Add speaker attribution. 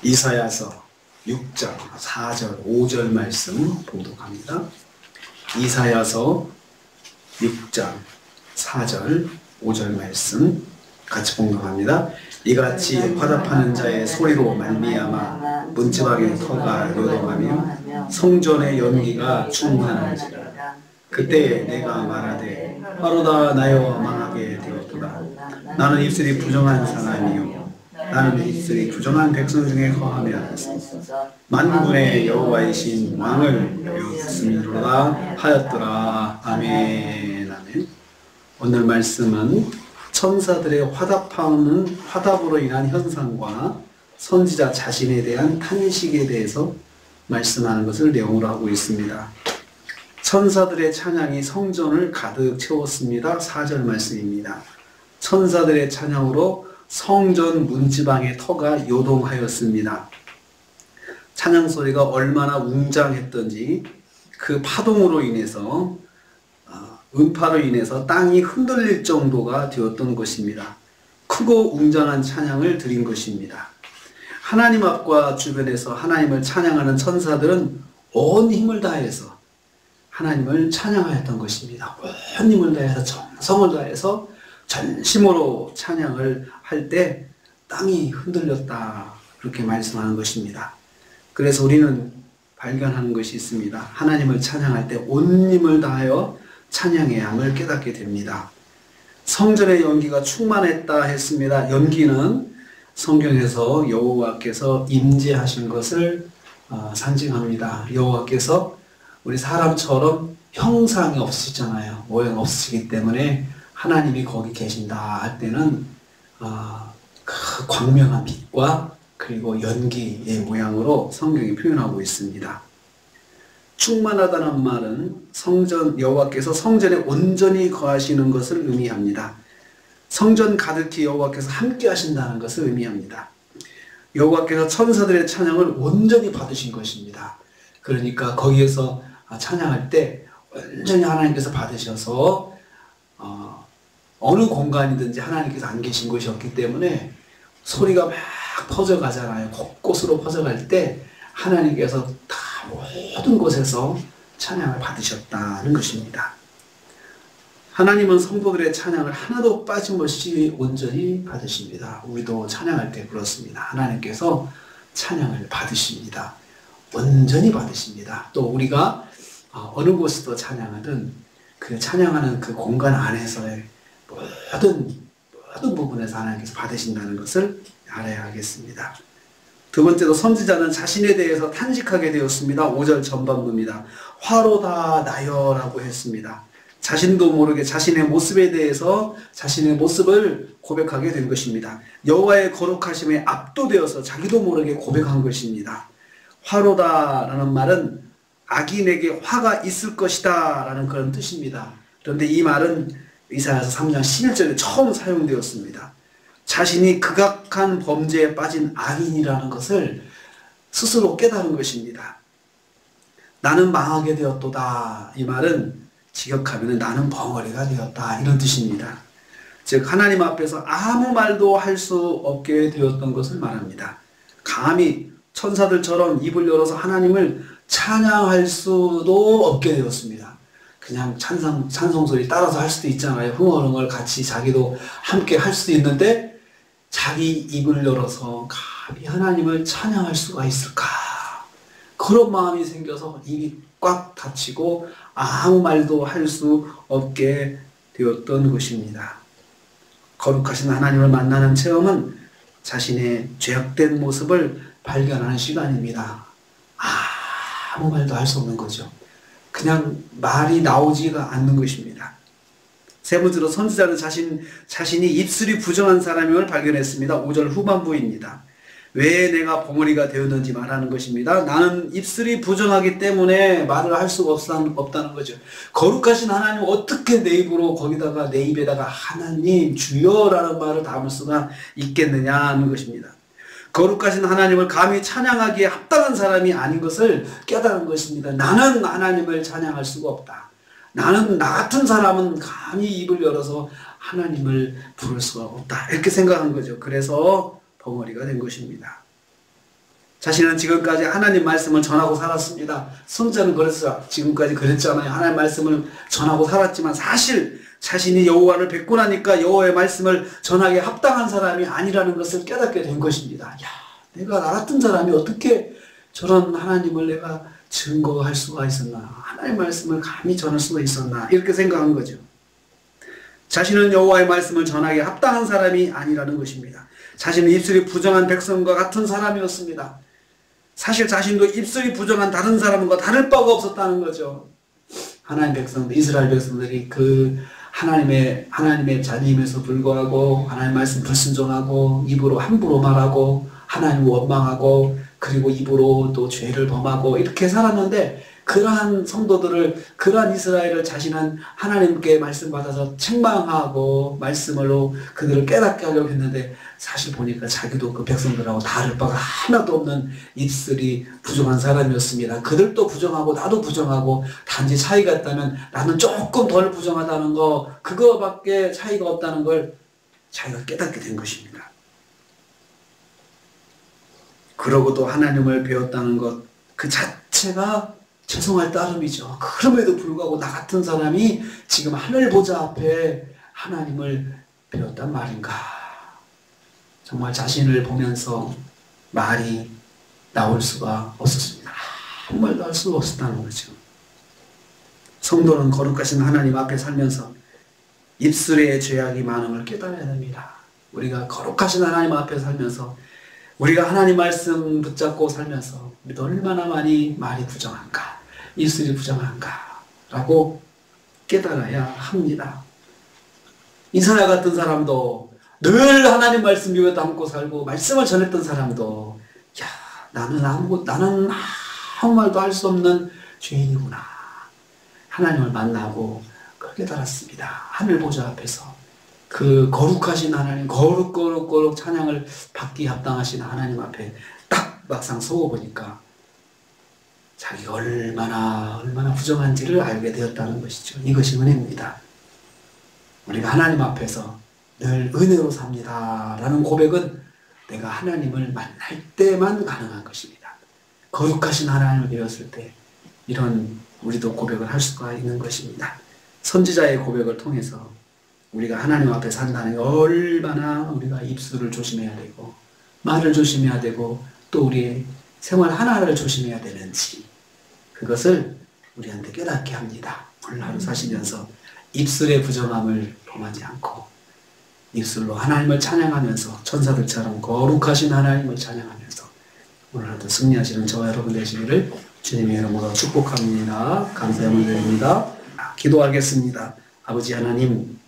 Speaker 1: 이사야서 6장 4절 5절 말씀 봉독합니다. 이사야서 6장 4절 5절 말씀 같이 봉독합니다. 이같이 화답하는 자의 소리로 말미암아 문지방의 터가 요동하며 성전의 연기가 충만한지라. 그때 내가 말하되 화로다 나여 망하게 되었도다. 나는 입술이 부정한 사람이요 나는 입술이 부정한 백성 중에 거하며 만군의 여호와이신 왕을 배웠음이로다 하였더라. 아멘. 아멘. 오늘 말씀은 천사들의 화답으로 인한 현상과 선지자 자신에 대한 탄식에 대해서 말씀하는 것을 내용으로 하고 있습니다. 천사들의 찬양이 성전을 가득 채웠습니다. 4절 말씀입니다. 천사들의 찬양으로 성전 문지방의 터가 요동하였습니다. 찬양 소리가 얼마나 웅장했던지 그 파동으로 인해서 음파로 인해서 땅이 흔들릴 정도가 되었던 것입니다. 크고 웅장한 찬양을 드린 것입니다. 하나님 앞과 주변에서 하나님을 찬양하는 천사들은 온 힘을 다해서 하나님을 찬양하였던 것입니다. 온 힘을 다해서 정성을 다해서 전심으로 찬양을 할 때 땅이 흔들렸다, 그렇게 말씀하는 것입니다. 그래서 우리는 발견하는 것이 있습니다. 하나님을 찬양할 때 온 힘을 다하여 찬양해야 함을 깨닫게 됩니다. 성전의 연기가 충만했다 했습니다. 연기는 성경에서 여호와께서 임재하신 것을 상징합니다. 여호와께서 우리 사람처럼 형상이 없으시잖아요. 모양 없으시기 때문에 하나님이 거기 계신다 할 때는 그 광명한 빛과 그리고 연기의 모양으로 성경이 표현하고 있습니다. 충만하다는 말은 여호와께서 성전에 온전히 거하시는 것을 의미합니다. 성전 가득히 여호와께서 함께 하신다는 것을 의미합니다. 여호와께서 천사들의 찬양을 온전히 받으신 것입니다. 그러니까 거기에서 찬양할 때 온전히 하나님께서 받으셔서 어느 공간이든지 하나님께서 안 계신 곳이 없기 때문에 소리가 막 퍼져가잖아요. 곳곳으로 퍼져갈 때 하나님께서 다 모든 곳에서 찬양을 받으셨다는 것입니다. 하나님은 성도들의 찬양을 하나도 빠짐없이 온전히 받으십니다. 우리도 찬양할 때 그렇습니다. 하나님께서 찬양을 받으십니다. 온전히 받으십니다. 또 우리가 어느 곳에서 찬양하든 그 찬양하는 그 공간 안에서의 모든 부분에서 하나님께서 받으신다는 것을 알아야 하겠습니다. 두 번째로 선지자는 자신에 대해서 탄식하게 되었습니다. 5절 전반부입니다. 화로다 나여 라고 했습니다. 자신도 모르게 자신의 모습에 대해서 자신의 모습을 고백하게 된 것입니다. 여호와의 거룩하심에 압도되어서 자기도 모르게 고백한 것입니다. 화로다 라는 말은 악인에게 화가 있을 것이다 라는 그런 뜻입니다. 그런데 이 말은 이사야서 3장 11절에 처음 사용되었습니다. 자신이 극악한 범죄에 빠진 악인이라는 것을 스스로 깨달은 것입니다. 나는 망하게 되었도다. 이 말은 직역하면 나는 벙어리가 되었다, 이런 뜻입니다. 즉 하나님 앞에서 아무 말도 할 수 없게 되었던 것을 말합니다. 감히 천사들처럼 입을 열어서 하나님을 찬양할 수도 없게 되었습니다. 그냥 찬송소리 따라서 할 수도 있잖아요. 흥얼흥얼 같이 자기도 함께 할 수도 있는데 자기 입을 열어서 감히 하나님을 찬양할 수가 있을까? 그런 마음이 생겨서 입이 꽉 닫히고 아무 말도 할 수 없게 되었던 것입니다. 거룩하신 하나님을 만나는 체험은 자신의 죄악된 모습을 발견하는 시간입니다. 아무 말도 할 수 없는 거죠. 그냥 말이 나오지가 않는 것입니다. 세 번째로 선지자는 자신이 입술이 부정한 사람임을 발견했습니다. 5절 후반부입니다. 왜 내가 벙어리가 되었는지 말하는 것입니다. 나는 입술이 부정하기 때문에 말을 할 수가 없다는 거죠. 거룩하신 하나님 어떻게 내 입에다가 하나님 주여라는 말을 담을 수가 있겠느냐 하는 것입니다. 거룩하신 하나님을 감히 찬양하기에 합당한 사람이 아닌 것을 깨달은 것입니다. 나는 하나님을 찬양할 수가 없다. 나는 나 같은 사람은 감히 입을 열어서 하나님을 부를 수가 없다, 이렇게 생각한 거죠. 그래서 벙어리가 된 것입니다. 자신은 지금까지 하나님 말씀을 전하고 살았습니다. 선지자는 그랬어요. 지금까지 그랬잖아요. 하나님 말씀을 전하고 살았지만 사실 자신이 여호와를 뵙고 나니까 여호와의 말씀을 전하기에 합당한 사람이 아니라는 것을 깨닫게 된 것입니다. 야, 내가 나 같은 사람이 어떻게 저런 하나님을 내가 증거할 수가 있었나? 하나님의 말씀을 감히 전할 수가 있었나? 이렇게 생각한 거죠. 자신은 여호와의 말씀을 전하기에 합당한 사람이 아니라는 것입니다. 자신은 입술이 부정한 백성과 같은 사람이었습니다. 사실 자신도 입술이 부정한 다른 사람과 다를 바가 없었다는 거죠. 하나님 백성들, 이스라엘 백성들이 그 하나님의 자녀임에도 불구하고 하나님 말씀 불순종하고 입으로 함부로 말하고 하나님을 원망하고 그리고 입으로 또 죄를 범하고 이렇게 살았는데 그러한 성도들을, 그러한 이스라엘을 자신은 하나님께 말씀 받아서 책망하고 말씀으로 그들을 깨닫게 하려고 했는데 사실 보니까 자기도 그 백성들하고 다를 바가 하나도 없는 입술이 부정한 사람이었습니다. 그들도 부정하고 나도 부정하고 단지 차이가 있다면 나는 조금 덜 부정하다는 거, 그거밖에 차이가 없다는 걸 자기가 깨닫게 된 것입니다. 그러고도 하나님을 배웠다는 것 그 자체가 죄송할 따름이죠. 그럼에도 불구하고 나 같은 사람이 지금 하늘 보좌 앞에 하나님을 배웠단 말인가. 정말 자신을 보면서 말이 나올 수가 없었습니다. 아무 말도 할 수가 없었다는 거죠. 성도는 거룩하신 하나님 앞에 살면서 입술에 죄악이 많음을 깨달아야 됩니다. 우리가 거룩하신 하나님 앞에 살면서 우리가 하나님 말씀 붙잡고 살면서 우리도 얼마나 많이 말이 부정한가, 입술이 부정한가 라고 깨달아야 합니다. 이사야 같은 사람도 늘 하나님 말씀 입에 담고 살고 말씀을 전했던 사람도 야, 나는 아무 말도 할 수 없는 죄인이구나. 하나님을 만나고 그렇게 깨달았습니다. 하늘 보좌 앞에서 그 거룩하신 하나님, 거룩 찬양을 받기 합당하신 하나님 앞에 딱 막상 서보니까 자기가 얼마나 부정한지를 알게 되었다는 것이죠. 이것이 은혜입니다. 우리가 하나님 앞에서 늘 은혜로 삽니다 라는 고백은 내가 하나님을 만날 때만 가능한 것입니다. 거룩하신 하나님을 배웠을 때 이런 우리도 고백을 할 수가 있는 것입니다. 선지자의 고백을 통해서 우리가 하나님 앞에 산다는 게 얼마나 우리가 입술을 조심해야 되고 말을 조심해야 되고 또 우리의 생활 하나를 조심해야 되는지 그것을 우리한테 깨닫게 합니다. 오늘 하루 사시면서 입술의 부정함을 범하지 않고 입술로 하나님을 찬양하면서 천사들처럼 거룩하신 하나님을 찬양하면서 오늘 하루 승리하시는 저와 여러분 되시기를 주님의 이름으로 축복합니다. 감사의 말씀드립니다. 기도하겠습니다. 아버지 하나님,